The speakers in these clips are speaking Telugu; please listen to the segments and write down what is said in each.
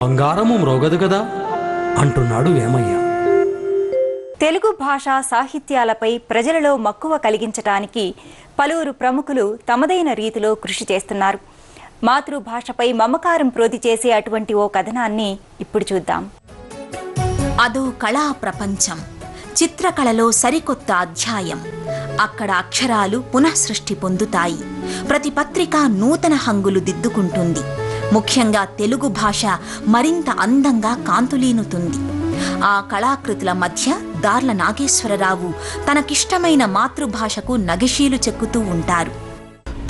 బంగారము మ్రోగదు కదా అంటున్నాడు వేమయ్య. తెలుగు భాషా సాహిత్యాలపై ప్రజలలో మక్కువ కలిగించడానికి పలువురు ప్రముఖులు తమదైన రీతిలో కృషి చేస్తున్నారు. మాతృభాషపై మమకారం ప్రోది చేసే అటువంటి ఓ కథనాన్ని ఇప్పుడు చూద్దాం. అదో కళా ప్రపంచం, చిత్రకళలో సరికొత్త అధ్యాయం. అక్కడ అక్షరాలు పునఃసృష్టి పొందుతాయి. ప్రతి పత్రిక నూతన హంగులు దిద్దుకుంటుంది. ముఖ్యంగా తెలుగు భాష మరింత అందంగా కాంతులీనుతుంది. ఆ కళాకృతుల మధ్య దార్ల నాగేశ్వరరావు తనకిష్టమైన మాతృభాషకు నగిశీలు చెక్కుతూ ఉంటారు.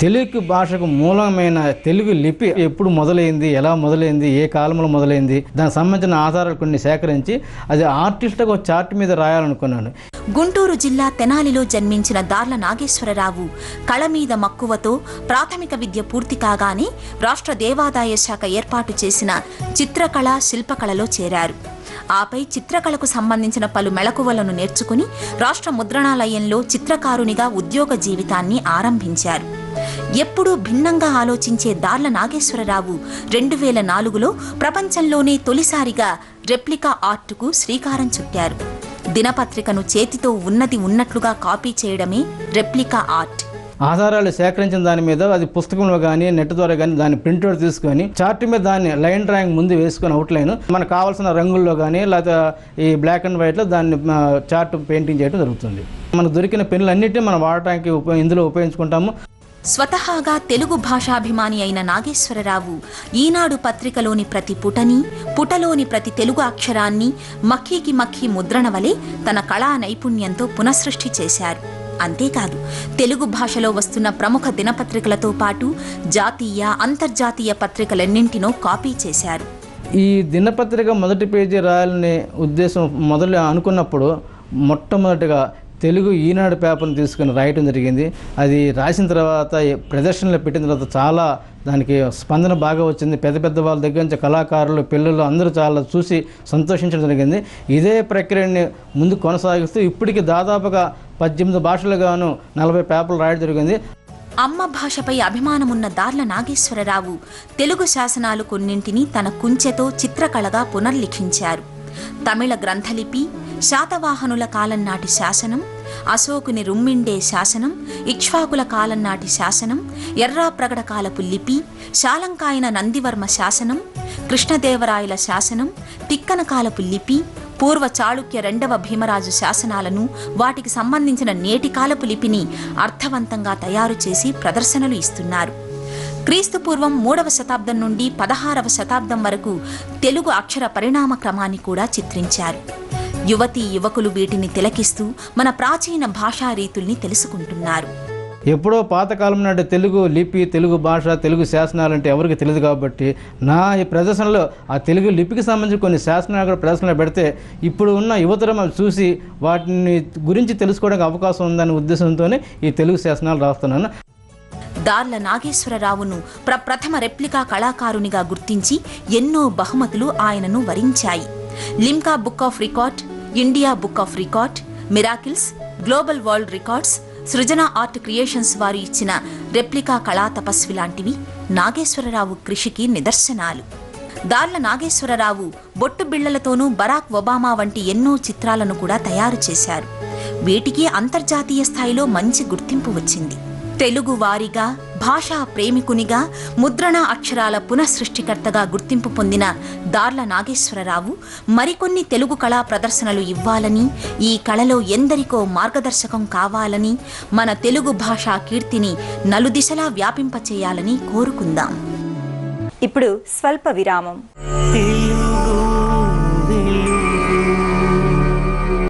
తెలుగు భాషకు మూలమైన తెలుగు లిపి ఎప్పుడు మొదలైంది, ఎలా మొదలైంది, ఏ కాలంలో మొదలైంది, దానికి సంబంధించిన ఆధారాలు కొన్ని సేకరించి అది ఆర్టిస్ట్గా ఒక చార్ట్ మీద రాయాలనుకున్నాను. గుంటూరు జిల్లా తెనాలిలో జన్మించిన దార్ల నాగేశ్వరరావు కళ మీద మక్కువతో ప్రాథమిక విద్య పూర్తి కాగానే రాష్ట్ర దేవాదాయ శాఖ ఏర్పాటు చేసిన చిత్రకళ, శిల్పకళలో చేరారు. ఆపై చిత్రకళకు సంబంధించిన పలు మెళకువలను నేర్చుకుని రాష్ట్ర ముద్రణాలయంలో చిత్రకారునిగా ఉద్యోగ జీవితాన్ని ఆరంభించారు. ఎప్పుడూ భిన్నంగా ఆలోచించే దార్ల నాగేశ్వరరావు 2004లో ప్రపంచంలోనే తొలిసారిగా రెప్లికా ఆర్టుకు శ్రీకారం చుట్టారు. దినపత్రికను చేతితో ఉన్నది ఉన్నట్లుగా కాపీ చేయడమే రెప్లికా ఆర్ట్. ఆధారాలు సేకరించిన దాని మీద అది పుస్తకంలో కానీ నెట్ ద్వారా కానీ దాన్ని ప్రింట్అవుట్ తీసుకొని చార్ట్ మీద దాన్ని లైన్ డ్రాయింగ్ ముందు వేసుకొని అవుట్లైన్ మనకు కావాల్సిన రంగుల్లో కానీ లేకపోతే ఈ బ్లాక్ అండ్ వైట్లో దాన్ని చార్ట్ పెయింటింగ్ చేయడం జరుగుతుంది. మనకు దొరికిన పెన్నులన్నింటినీ మనం వాడటానికి ఇందులో ఉపయోగించుకుంటాము. స్వతహాగా తెలుగు భాషాభిమాని అయిన నాగేశ్వరరావు ఈనాడు పత్రికలోని ప్రతి పుటలోని ప్రతి తెలుగు అక్షరాన్ని మక్కీకి మక్కీ ముద్రణ వలె తన కళా నైపుణ్యంతో పునఃసృష్టి చేశారు. అంతేకాదు తెలుగు భాషలో వస్తున్న ప్రముఖ దినపత్రికలతో పాటు జాతీయ, అంతర్జాతీయ పత్రికలన్నింటినో కాపీ చేశారు. ఈ దినపత్రిక మొదటి పేజీ రాయాలనే ఉద్దేశం మొదలు అనుకున్నప్పుడు మొట్టమొదటిగా తెలుగు ఈనాడు పేపర్ని తీసుకుని రాయటం జరిగింది. అది రాసిన తర్వాత ప్రదర్శనలో పెట్టిన తర్వాత చాలా దానికి స్పందన బాగా వచ్చింది. పెద్ద పెద్ద వాళ్ళ దగ్గర నుంచి కళాకారులు, పిల్లలు అందరూ చాలా చూసి సంతోషించడం జరిగింది. ఇదే ప్రక్రియని ముందు కొనసాగిస్తూ ఇప్పటికి దాదాపుగా 18 భాషలుగాను 40 పేపర్లు రాయడం జరిగింది. అమ్మ భాషపై అభిమానమున్న దార్ల నాగేశ్వరరావు తెలుగు శాసనాలు కొన్నింటిని తన కుంచెతో చిత్రకళగా పునర్లిఖించారు. తమిళ గ్రంథలిపి, శాతవాహనుల కాలం నాటి శాసనం, అశోకుని రుమ్మిండే శాసనం, ఇక్ష్వాకుల కాలం నాటి శాసనం, ఎర్రాప్రగడ కాలపు లిపి, శాలంకాయన నందివర్మ శాసనం, కృష్ణదేవరాయల శాసనం, తిక్కన కాలపు లిపి, పూర్వ చాళుక్య 2వ భీమరాజు శాసనాలను, వాటికి సంబంధించిన నేటి కాలపు లిపిని అర్థవంతంగా తయారు చేసి ప్రదర్శనలు ఇస్తున్నారు. క్రీస్తుపూర్వం 3వ శతాబ్దం నుండి 16వ శతాబ్దం వరకు తెలుగు అక్షర పరిణామ క్రమాన్ని కూడా చిత్రించారు. యువతీ యువకులు వీటిని తిలకిస్తూ మన ప్రాచీన భాషా రీతుల్ని తెలుసుకుంటున్నారు. ఎప్పుడో పాతకాలం నాటి తెలుగు లిపి, తెలుగు భాష, తెలుగు శాసనాలు అంటే ఎవరికి తెలియదు కాబట్టి నా ఈ ప్రదర్శనలో ఆ తెలుగు లిపికి సంబంధించి కొన్ని శాసనాలు కూడా ప్రదర్శనలో పెడితే ఇప్పుడు ఉన్న యువతరం చూసి వాటిని గురించి తెలుసుకోవడానికి అవకాశం ఉందనే ఉద్దేశంతోనే ఈ తెలుగు శాసనాలు రాస్తున్నాను. దార్ల నాగేశ్వరరావును ప్రప్రథమ రెప్లికా కళాకారునిగా గుర్తించి ఎన్నో బహుమతులు ఆయనను వరించాయి. Limca book of record, India book of record, miracles, global world records, Srujana art creations వారు ఇచ్చిన రెప్లికా కళా తపస్వి లాంటివి నాగేశ్వరరావు కృషికి నిదర్శనాలు. దార్ల నాగేశ్వరరావు బొట్టు బిళ్లలతోనూ బరాక్ ఒబామా వంటి ఎన్నో చిత్రాలను కూడా తయారు చేశారు. వీటికి అంతర్జాతీయ స్థాయిలో మంచి గుర్తింపు వచ్చింది. తెలుగు వారిగా, భాషా ప్రేమికునిగా, ముద్రణ అక్షరాల పునఃసృష్టికర్తగా గుర్తింపు పొందిన దార్ల నాగేశ్వరరావు మరికొన్ని తెలుగు కళా ప్రదర్శనలు ఇవ్వాలని, ఈ కళలో ఎందరికో మార్గదర్శకం కావాలని, మన తెలుగు భాషా కీర్తిని నలుదిశలా వ్యాపింపచేయాలని కోరుకుందాం. ఇప్పుడు స్వల్ప విరామం.